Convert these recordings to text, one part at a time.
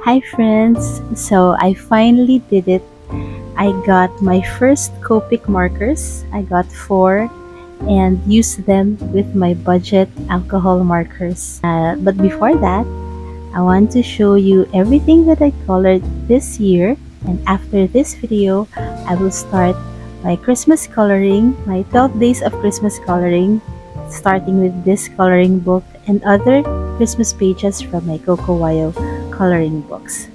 Hi friends! So I finally did it. I got my first Copic markers. I got 4 and used them with my budget alcohol markers. But before that, I want to show you everything that I colored this year. And after this video, I will start my Christmas coloring, my 12 days of Christmas coloring, starting with this coloring book and other Christmas pages from my Coco Wyo Coloring Books.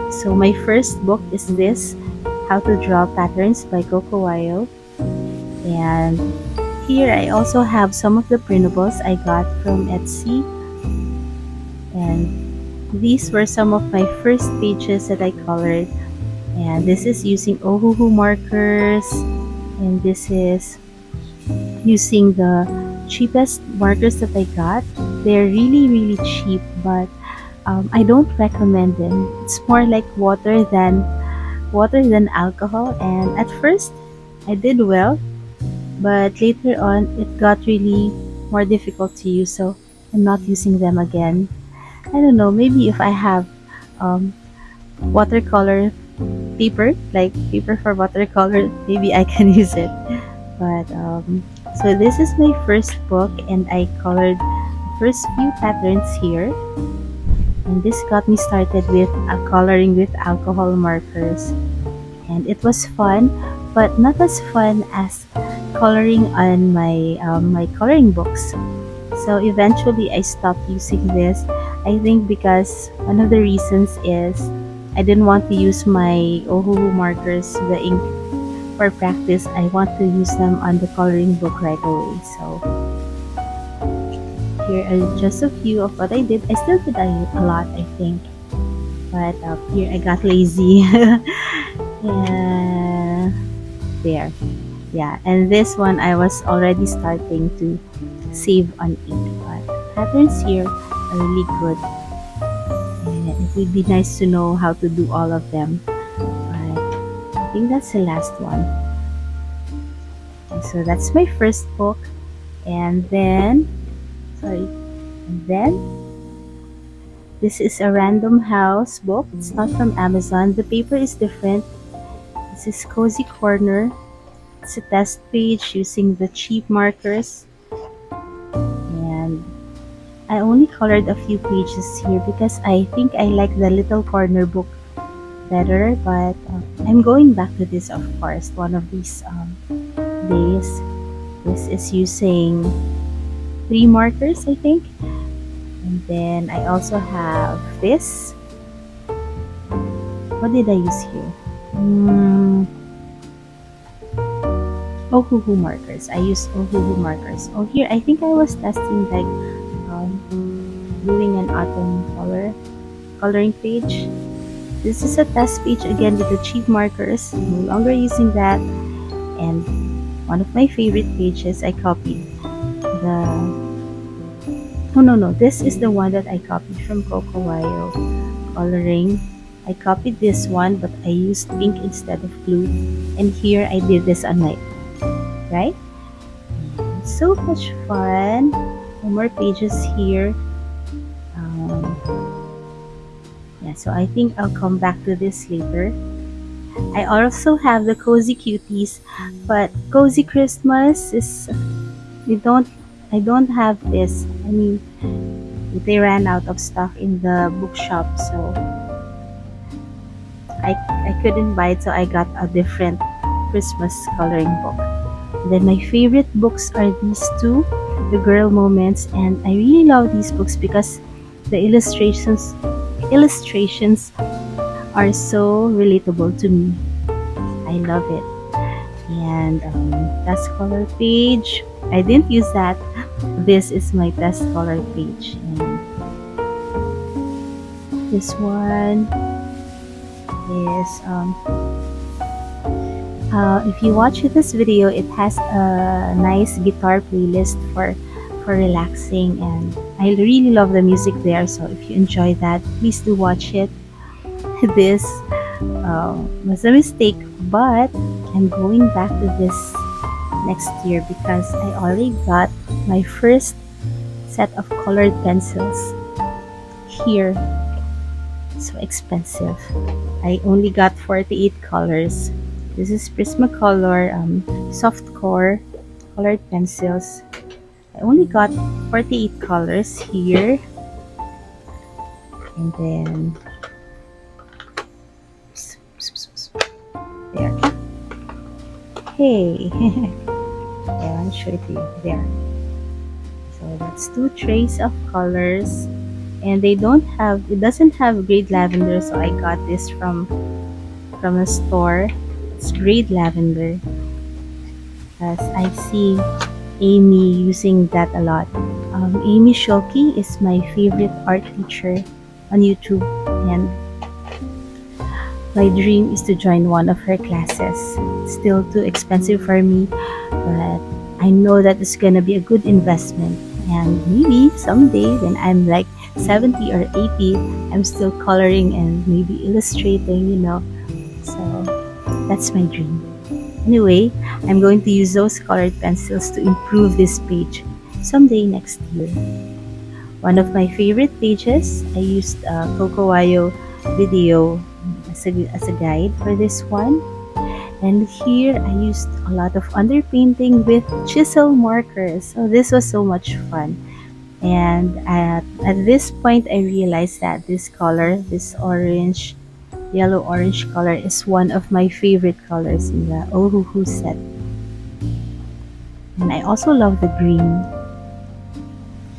So my first book is this, How to Draw Patterns by Coco Wyo. And here I also have some of the printables I got from Etsy. And these were some of my first pages that I colored. And this is using Ohuhu markers. And this is using the cheapest markers that I got. They're really cheap, but I don't recommend them. It's more like water than alcohol, and at first I did well, but later on it got really more difficult to use, so I'm not using them again. I don't know, maybe if I have um, watercolor paper, like paper for watercolor, maybe I can use it. But so this is my first book, and I colored the first few patterns here. And this got me started with coloring with alcohol markers. And it was fun, but not as fun as coloring on my coloring books. So eventually I stopped using this. I think because one of the reasons is I didn't want to use my Ohuhu markers, the ink, for practice. I want to use them on the coloring book right away. So here are just a few of what I did. I still did a lot, I think, but here I got lazy. Yeah, there. Yeah, and this one I was already starting to save on ink, but patterns here are really good, and it would be nice to know how to do all of them. But I think that's the last one. So that's my first book, and then this is a Random House book. It's not from Amazon. The paper is different. This is Cozy Corner. It's a test page using the cheap markers. And I only colored a few pages here because I think I like the little corner book better. But I'm going back to this, of course, one of these days. This is using 3 markers, I think. And then I also have this. What did I use here? Ohuhu markers. I used Ohuhu markers. Oh, here I think I was testing like doing an autumn coloring page. This is a test page again with the cheap markers. I'm no longer using that. And one of my favorite pages, I copied the. Oh no, this is the one that I copied from Coco Wyo Coloring. I copied this one, but I used ink instead of glue. And here I did this on my own, right? So much fun. More pages here. Yeah, so I think I'll come back to this later. I also have the Cozy Cuties, but Cozy Christmas is I don't have this. I mean, they ran out of stock in the bookshop, so I couldn't buy it, so I got a different Christmas coloring book. And then my favorite books are these two, The Girl Moments, and I really love these books because the illustrations are so relatable to me. I love it. And test color page, I didn't use that. This is my test color page, and this one is if you watch this video, it has a nice guitar playlist for relaxing, and I really love the music there. So if you enjoy that, please do watch it. This was a mistake, but I'm going back to this next year because I already got my first set of colored pencils here. So expensive. I only got 48 colors. This is Prismacolor soft core colored pencils. I only got 48 colors here, and then there. Hey, yeah, I'll show it to you. There. So that's two trays of colors, and it doesn't have grade lavender, so I got this from a store. It's grade lavender, as I see Amy using that a lot. Amy Shoki is my favorite art teacher on YouTube, and my dream is to join one of her classes. It's still too expensive for me, but I know that it's gonna be a good investment. And maybe someday when I'm like 70 or 80, I'm still coloring and maybe illustrating. So that's my dream. Anyway, I'm going to use those colored pencils to improve this page someday next year. One of my favorite pages, I used Coco Wyo video as a guide for this one. And here I used a lot of underpainting with chisel markers. So this was so much fun. And at this point, I realized that this color, this orange, yellow-orange color, is one of my favorite colors in the Ohuhu set. And I also love the green.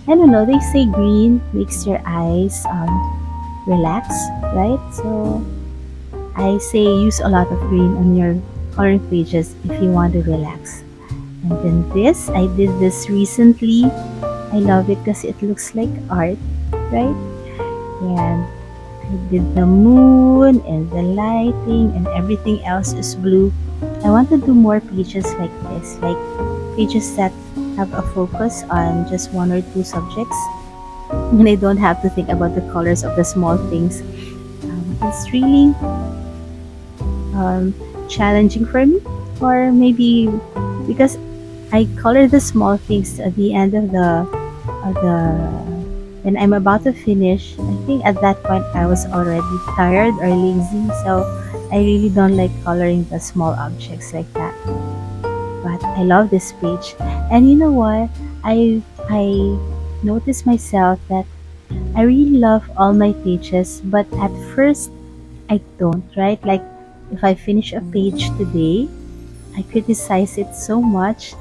I don't know, they say green makes your eyes relax, right? So I say use a lot of green on your coloring pages if you want to relax. And then this, I did this recently. I love it because it looks like art, right? And I did the moon and the lighting and everything else is blue. I want to do more pages like this, like pages that have a focus on just one or two subjects, and I don't have to think about the colors of the small things. It's really challenging for me, or maybe because I color the small things at the end of the when I'm about to finish. I think at that point I was already tired or lazy, so I really don't like coloring the small objects like that. But I love this page. And you know what? I noticed myself that I really love all my pages, but at first I don't, right? Like if I finish a page today, I criticize it so much,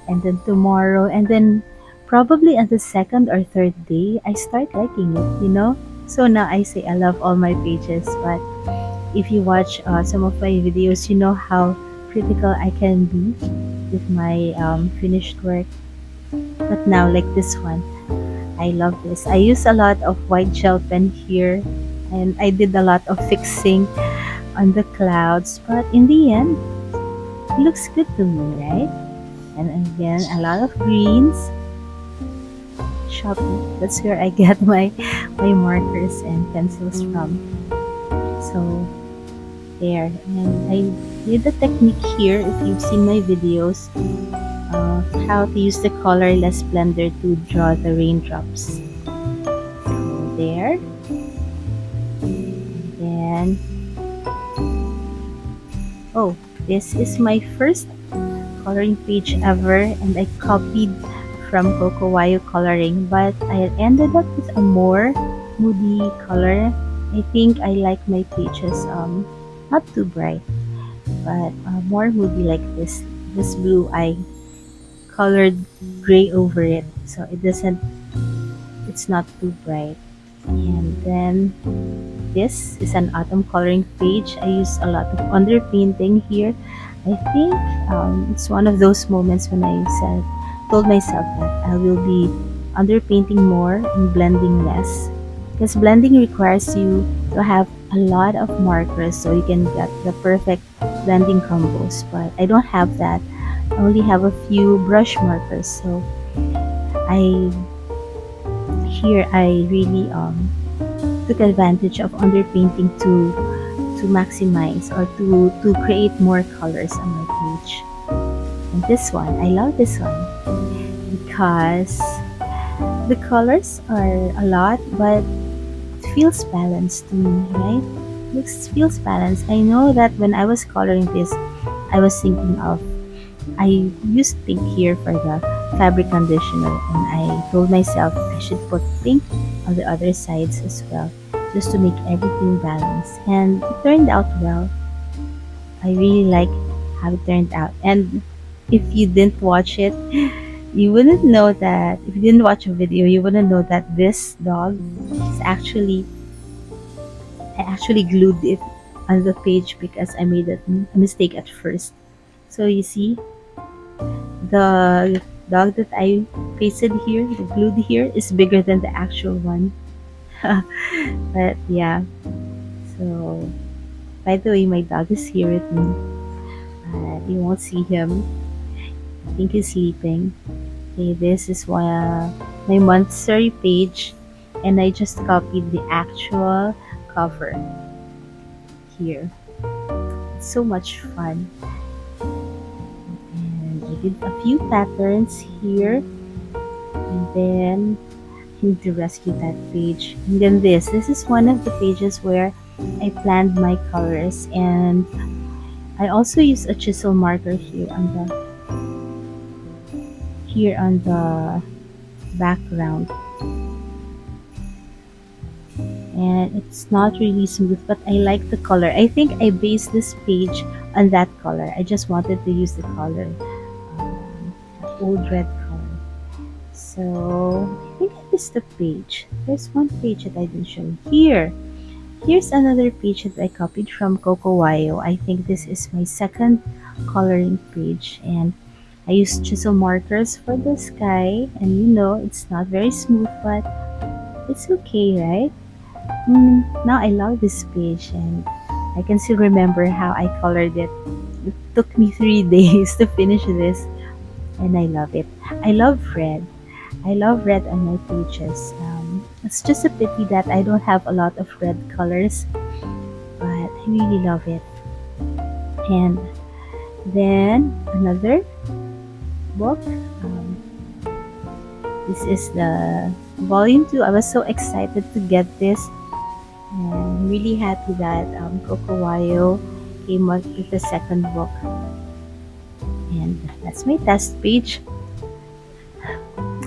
and then tomorrow, and then probably on the second or third day, I start liking it. So now I say I love all my pages, but if you watch some of my videos, you know how critical I can be with my finished work. But now, like this one, I love this. I use a lot of white gel pen here, and I did a lot of fixing on the clouds, but in the end, it looks good to me, right? And again, a lot of greens. Shopee, that's where I get my markers and pencils from. So there, and I did the technique here. If you've seen my videos, how to use the colorless blender to draw the raindrops. So there, and oh, this is my first coloring page ever, and I copied from Coco Wyo Coloring, but I ended up with a more moody color. I think I like my pages not too bright, but more moody like this. This blue, I colored gray over it, so it's not too bright. And then this is an autumn coloring page. I use a lot of underpainting here. I think it's one of those moments when I told myself that I will be underpainting more and blending less, because blending requires you to have a lot of markers so you can get the perfect blending combos, but I don't have that. I only have a few brush markers, so I really took advantage of underpainting to maximize or to create more colors on my page. And this one, I love this one because the colors are a lot, but it feels balanced to me, right? It feels balanced. I know that when I was coloring this, I was thinking of, I used pink here for the fabric conditioner, and I told myself I should put pink on the other sides as well, just to make everything balanced. And it turned out well. I really like how it turned out. And if you didn't watch it, you wouldn't know that. If you didn't watch a video, you wouldn't know that this dog is actually, I actually glued it on the page because I made a mistake at first. So you see, the dog that I pasted here, the glued here, is bigger than the actual one. But yeah, so by the way, my dog is here with me. You won't see him. I think he's sleeping. Okay, this is my monthsary page, and I just copied the actual cover here. It's so much fun. And I did a few patterns here, and then I need to rescue that page. And then this is one of the pages where I planned my colors, and I also use a chisel marker here on the background. And it's not really smooth, but I like the color. I think I based this page on that color. I just wanted to use the color, old red color. So I think I missed a page. There's one page that I didn't show here. Here's another page that I copied from Coco Wyo. I think this is my second coloring page, and I used chisel markers for the sky, and it's not very smooth, but it's okay, right? Now I love this page, and I can still remember how I colored it. It took me 3 days to finish this, and I love it. I love red. I love red on my pages. It's just a pity that I don't have a lot of red colors, but I really love it. And then another book. This is the volume 2. I was so excited to get this. And I'm really happy that Coco Wyo came up with the second book. And that's my test page.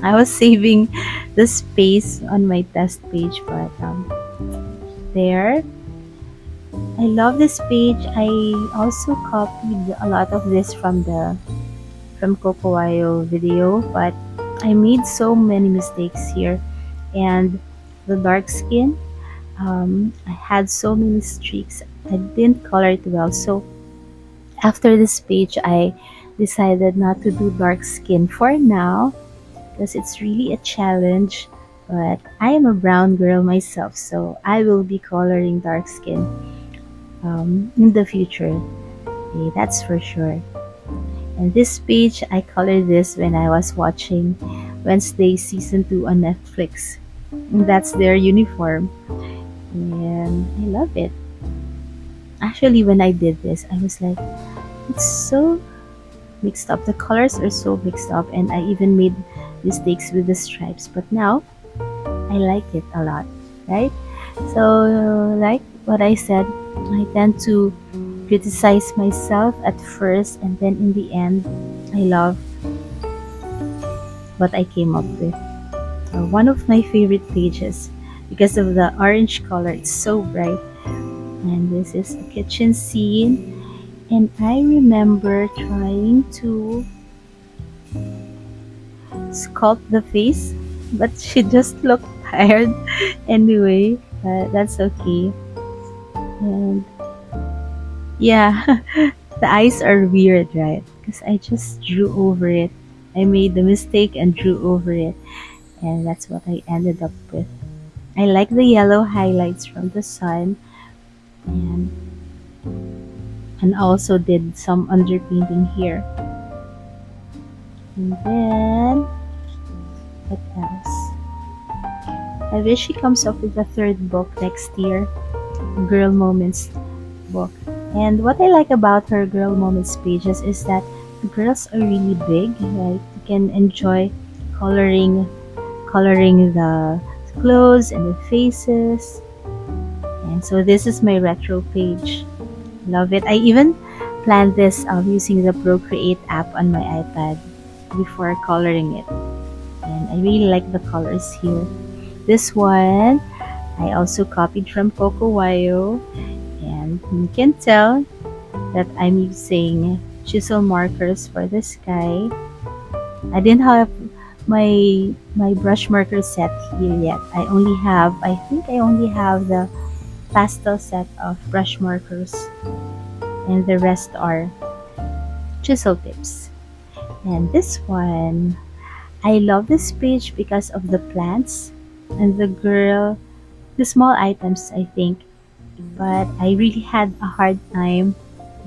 I was saving the space on my test page, but there. I love this page. I also copied a lot of this from Coco Wyo video, but I made so many mistakes here. And the dark skin, I had so many streaks. I didn't color it well. So after this page, I decided not to do dark skin for now because it's really a challenge. But I am a brown girl myself, so I will be coloring dark skin in the future. Okay, that's for sure. And this page, I colored this when I was watching Wednesday season 2 on Netflix. And that's their uniform. And I love it. Actually, when I did this, I was like, it's so mixed up. The colors are so mixed up, and I even made mistakes with the stripes. But now, I like it a lot, right? So, like what I said, I tend to criticize myself at first, and then in the end, I love what I came up with. One of my favorite pages because of the orange color. It's so bright. And this is a kitchen scene. And I remember trying to sculpt the face, but she just looked tired anyway. That's okay. And yeah, the eyes are weird, right? Because I just drew over it. I made the mistake and drew over it. And that's what I ended up with. I like the yellow highlights from the sun, and also did some underpainting here. And then what else? I wish she comes up with a third book next year, Girl Moments book. And what I like about her Girl Moments pages is that the girls are really big, right? You can enjoy coloring the clothes and the faces. So this is my retro page. Love it. I even planned this using the Procreate app on my iPad before coloring it. And I really like the colors here. This one, I also copied from Coco Wyo. And you can tell that I'm using chisel markers for the sky. I didn't have my brush marker set here yet. I think I only have the pastel set of brush markers, and the rest are chisel tips. And this one, I love this page because of the plants and the small items, I think. But I really had a hard time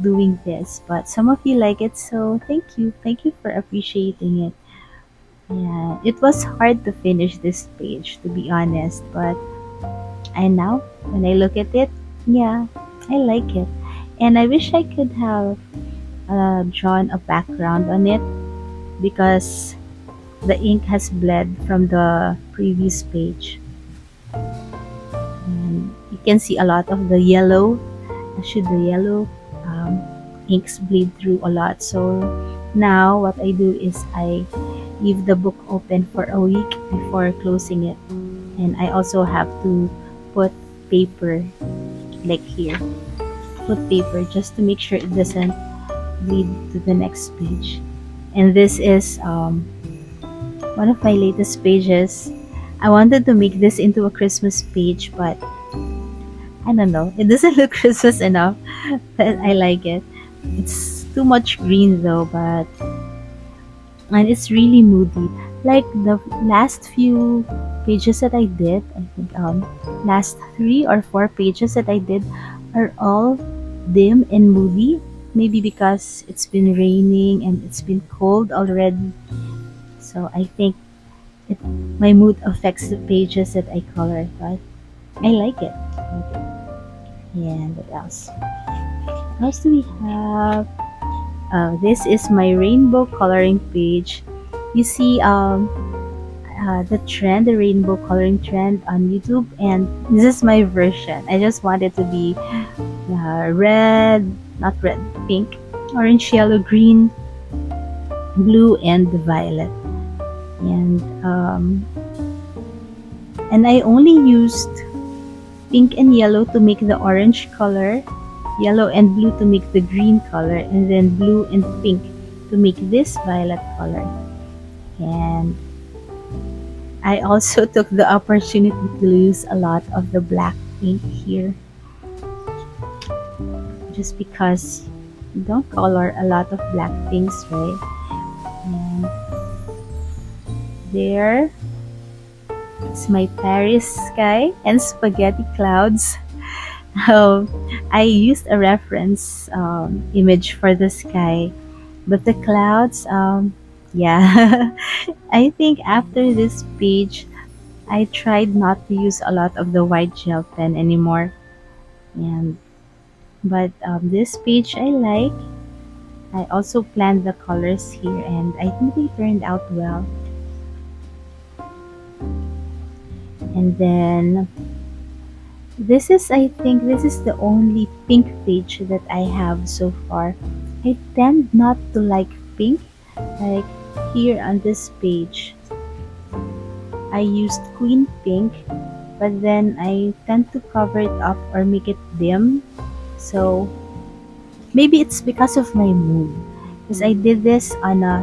doing this. But some of you like it, so thank you. Thank you for appreciating it. Yeah, it was hard to finish this page, to be honest. But now, when I look at it, yeah, I like it. And I wish I could have drawn a background on it because the ink has bled from the previous page. And you can see a lot of the yellow. Actually, the yellow inks bleed through a lot. So now what I do is I leave the book open for a week before closing it. And I also have to put paper, like here. Put paper just to make sure it doesn't bleed to the next page. And this is one of my latest pages. I wanted to make this into a Christmas page, but I don't know. It doesn't look Christmas enough, but I like it. It's too much green though, but and it's really moody. Like the last few pages that I did, I think last 3 or 4 pages that I did are all dim and moody. Maybe because it's been raining and it's been cold already. So I think it my mood affects the pages that I color, but I like it. Okay. And what else? What else do we have? This is my rainbow coloring page. You see the rainbow coloring trend on YouTube, and this is my version. I just want it to be red, not red, pink, orange, yellow, green, blue, and violet. And I only used pink and yellow to make the orange color, yellow and blue to make the green color, and then blue and pink to make this violet color. And I also took the opportunity to use a lot of the black ink here, just because you don't color a lot of black things, right? And there is my Paris sky and spaghetti clouds. I used a reference image for the sky, but the clouds, yeah. I think after this page, I tried not to use a lot of the white gel pen anymore. And but this page I like. I also planned the colors here, and I think they turned out well. And then I think this is the only pink page that I have so far. I tend not to like pink. Like here on this page, I used queen pink, but then I tend to cover it up or make it dim. So maybe it's because of my mood. Because I did this on a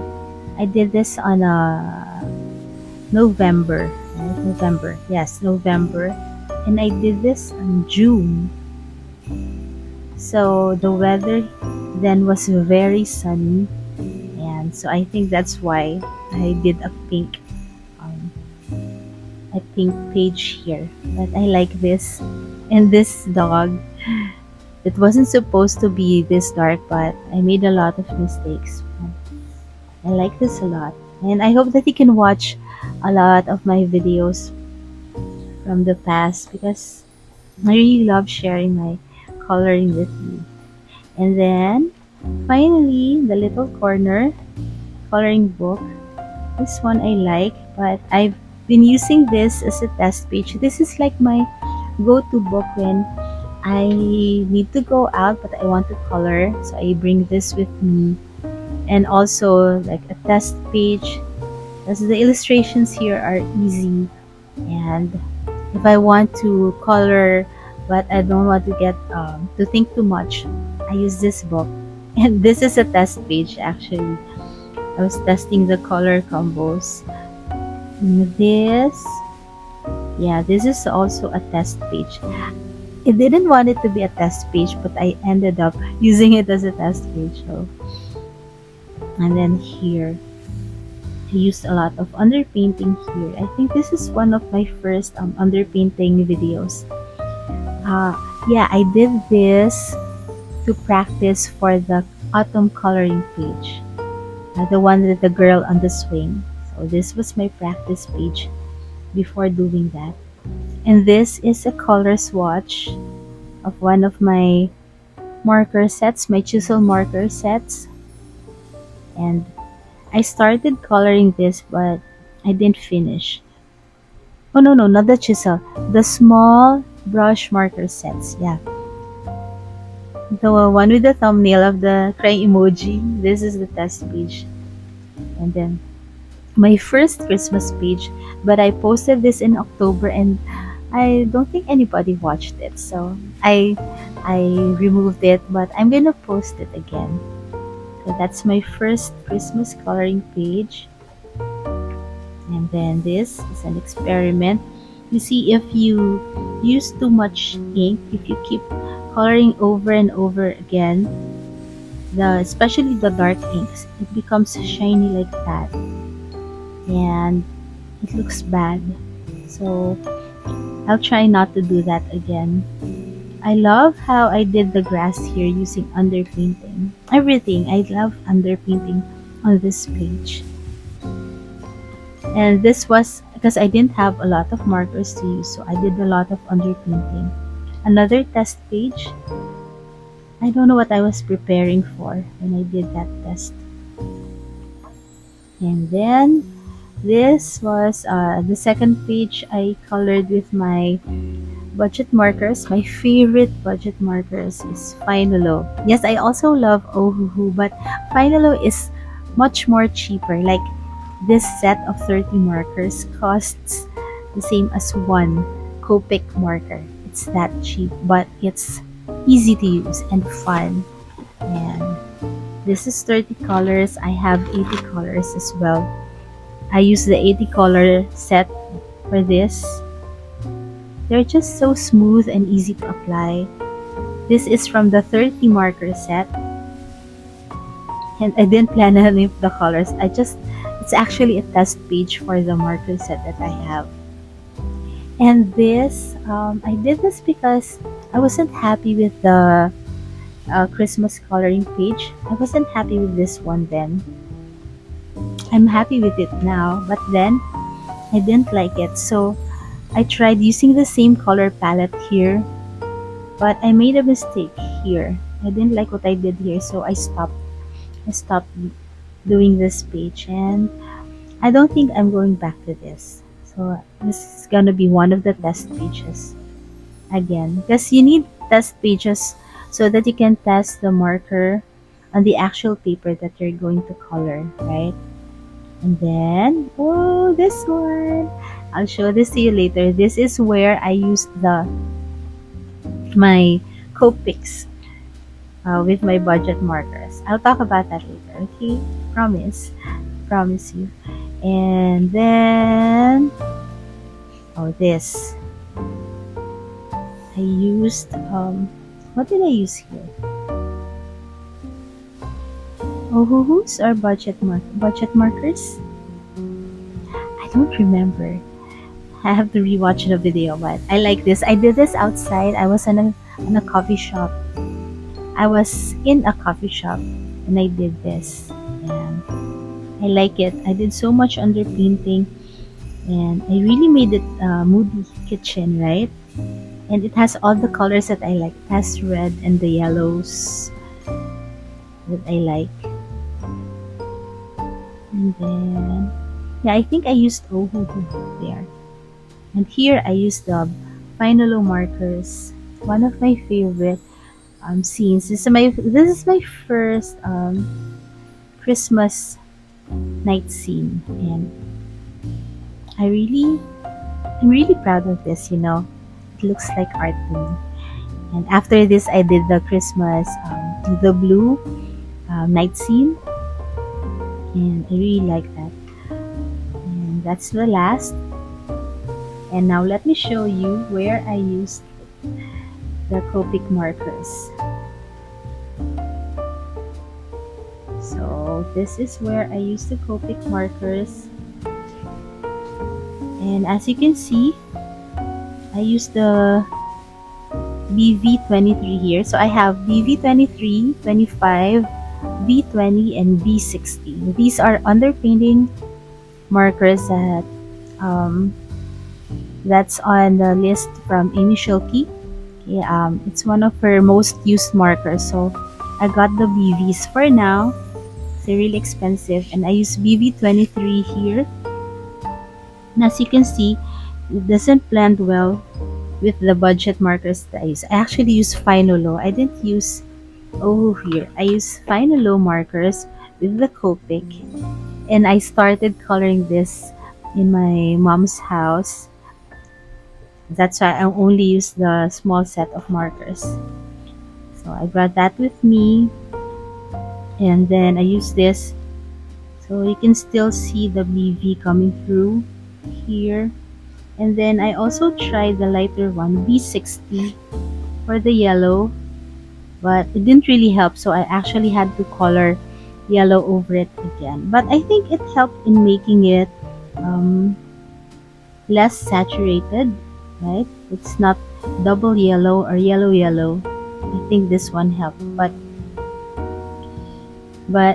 November. Right? November. Yes, November. And I did this in June. So the weather then was very sunny. And so I think that's why I did um, a pink page here. But I like this. And this dog, it wasn't supposed to be this dark, but I made a lot of mistakes. I like this a lot. And I hope that you can watch a lot of my videos from the past because I really love sharing my coloring with you. And then finally, the little corner coloring book. This one I like, but I've been using this as a test page. This is like my go-to book when I need to go out, but I want to color, so I bring this with me. And also like a test page, because the illustrations here are easy. And if I want to color, but I don't want to get to think too much, I use this book. And this is a test page actually. I was testing the color combos. This, yeah, this is also a test page. I didn't want it to be a test page, but I ended up using it as a test page. So, and then here, I used a lot of underpainting here. I think this is one of my first underpainting videos. Uh, yeah, I did this to practice for the autumn coloring page, the one with the girl on the swing. So this was my practice page before doing that. And this is a color swatch of one of my marker sets, my chisel marker sets. And I started coloring this, but I didn't finish. Oh no, no, not the chisel. The small brush marker sets. Yeah. The one with the thumbnail of the crying emoji. This is the test page. And then my first Christmas page, but I posted this in October and I don't think anybody watched it. So I removed it, but I'm gonna post it again. So that's my first Christmas coloring page. And then this is an experiment. You see, if you use too much ink, if you keep coloring over and over again, especially the dark inks, it becomes shiny like that. And it looks bad. So I'll try not to do that again. I love how I did the grass here using underpainting. Everything. I love underpainting on this page. And this was because I didn't have a lot of markers to use, so I did a lot of underpainting. Another test page. I don't know what I was preparing for when I did that test. And then this was the second page I colored with my budget markers. My favorite budget markers is Finalo. Yes, I also love Ohuhu, but Finalo is much more cheaper. Like this set of 30 markers costs the same as one Copic marker. It's that cheap, but it's easy to use and fun. And this is 30 colors. I have 80 colors as well. I use the 80 color set for this. They're just so smooth and easy to apply. This is from the 30 marker set. And I didn't plan any of the colors. It's actually a test page for the marker set that I have. And this, I did this because I wasn't happy with the Christmas coloring page. I wasn't happy with this one then. I'm happy with it now, but then I didn't like it. So I tried using the same color palette here, but I made a mistake here. I didn't like what I did here, so I stopped. I stopped doing this page, and I don't think I'm going back to this. So this is gonna be one of the test pages again, because you need test pages so that you can test the marker on the actual paper that you're going to color, right? And then, oh, this one. I'll show this to you later. This is where I used my Copics with my budget markers. I'll talk about that later, okay? Promise. Promise you. And then, oh, this. I used, what did I use here? Ohuhus or budget markers? I don't remember. I have to rewatch the video, but I like this. I did this outside. I was in a coffee shop. I was in a coffee shop and I did this. And I like it. I did so much underpainting and I really made it moody kitchen, right? And it has all the colors that I like. It has red and the yellows that I like. And then, yeah, I think I used Ohuhu there. And here I used the Finalo markers. one of my favorite scenes. This is my first Christmas night scene, and I really I'm really proud of this. It looks like art to me. And after this, I did the Christmas, the blue night scene, and I really like that. And that's the last. And now let me show you where I used the Copic markers. So this is where I use the Copic markers. And as you can see, I use the BV23 here. So I have BV23, 25, B20, and B60. These are underpainting markers that's on the list from Amy Schilke. Okay, it's one of her most used markers. So I got the BVs for now. They're really expensive, and I use BV23 here. And as you can see, it doesn't blend well with the budget markers that I use. I actually use Finolo. I didn't use Ohuhu here. I use Finolo markers with the Copic, and I started coloring this in my mom's house. That's why I only use the small set of markers. So I brought that with me, and then I use this, so you can still see the BV coming through here. And then I also tried the lighter one, B60, for the yellow, but it didn't really help, so I actually had to color yellow over it again. But I think it helped in making it less saturated, right? It's not double yellow or yellow yellow. I think this one helped, but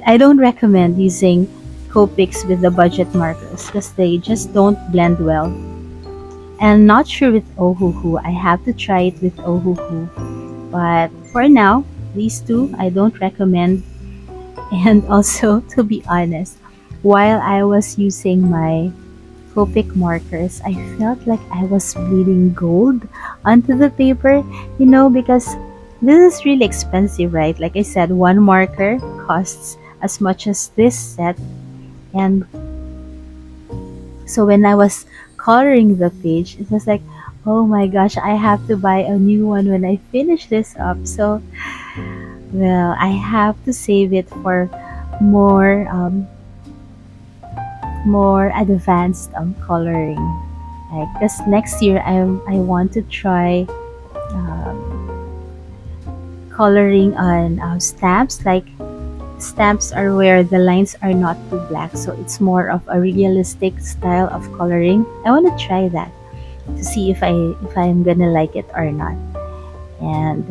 I don't recommend using Copics with the budget markers because they just don't blend well. And not sure with Ohuhu. I have to try it with Ohuhu. But for now, these two I don't recommend. And also, to be honest, while I was using my Copic markers, I felt like I was bleeding gold onto the paper, because this is really expensive, right? Like I said, one marker costs as much as this set. And so when I was coloring the page, it was like, oh my gosh, I have to buy a new one when I finish this up. So, well, I have to save it for more advanced coloring. Like, because next year I want to try coloring on stamps. Like, stamps are where the lines are not too black, so it's more of a realistic style of coloring. I want to try that to see if I'm gonna like it or not. And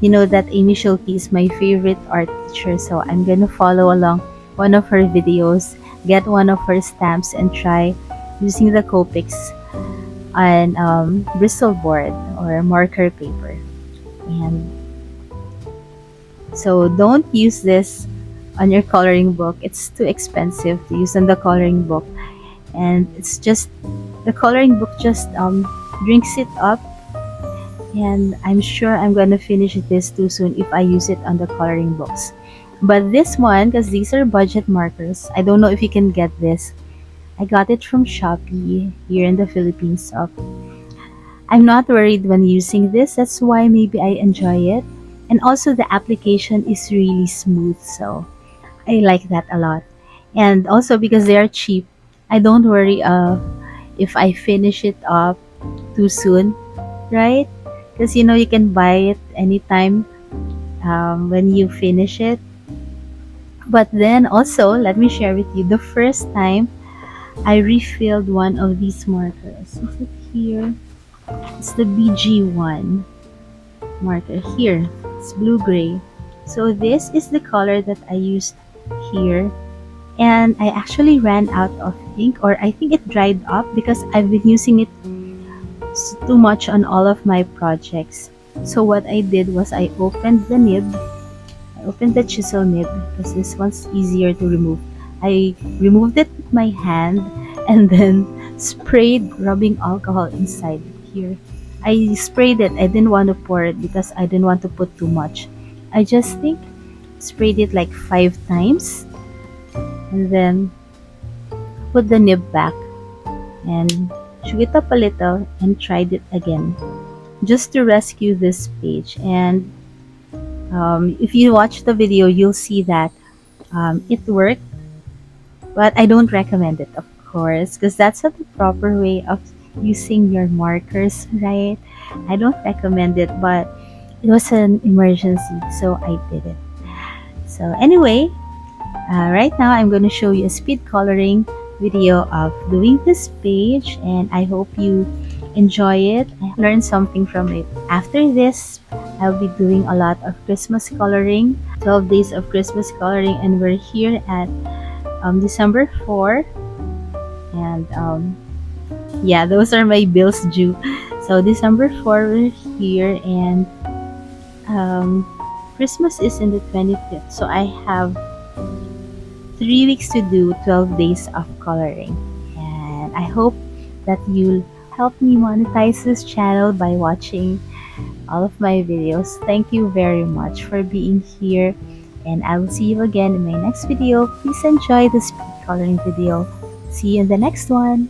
you know that Amy Schilke is my favorite art teacher, so I'm gonna follow along one of her videos, get one of her stamps, and try using the Copics on bristle board or marker paper. And so don't use this on your coloring book. It's too expensive to use on the coloring book, and it's just the coloring book just drinks it up. And I'm sure I'm gonna finish this too soon if I use it on the coloring books. But this one, because these are budget markers, I don't know if you can get this. I got it from Shopee here in the Philippines. So I'm not worried when using this. That's why maybe I enjoy it. And also the application is really smooth, so I like that a lot. And also because they are cheap, I don't worry if I finish it up too soon, right? Because you can buy it anytime when you finish it. But then also, let me share with you the first time I refilled one of these markers. Is it here? It's the BG1 marker here. It's blue-gray. So this is the color that I used here. And I actually ran out of ink, or I think it dried up because I've been using it too much on all of my projects. So what I did was I opened the nib. I opened the chisel nib because this one's easier to remove. I removed it with my hand and then sprayed rubbing alcohol inside here. I sprayed it. I didn't want to pour it because I didn't want to put too much. I just think sprayed it like 5 times and then put the nib back and shook it up a little and tried it again just to rescue this page. And if you watch the video, you'll see that it worked, but I don't recommend it, of course, because that's not the proper way of using your markers, right? I don't recommend it, but it was an emergency, so I did it. So anyway, right now I'm going to show you a speed coloring video of doing this page, and I hope you enjoy it. I learned something from it. After this, I'll be doing a lot of Christmas coloring, 12 days of Christmas coloring, and we're here at December 4, and yeah, those are my bills due. So December 4 we're here, and um, Christmas is in the 25th, so I have 3 weeks to do 12 days of coloring. And I hope that you'll help me monetize this channel by watching all of my videos. Thank you very much for being here, and I will see you again in my next video. Please enjoy the speed coloring video. See you in the next one.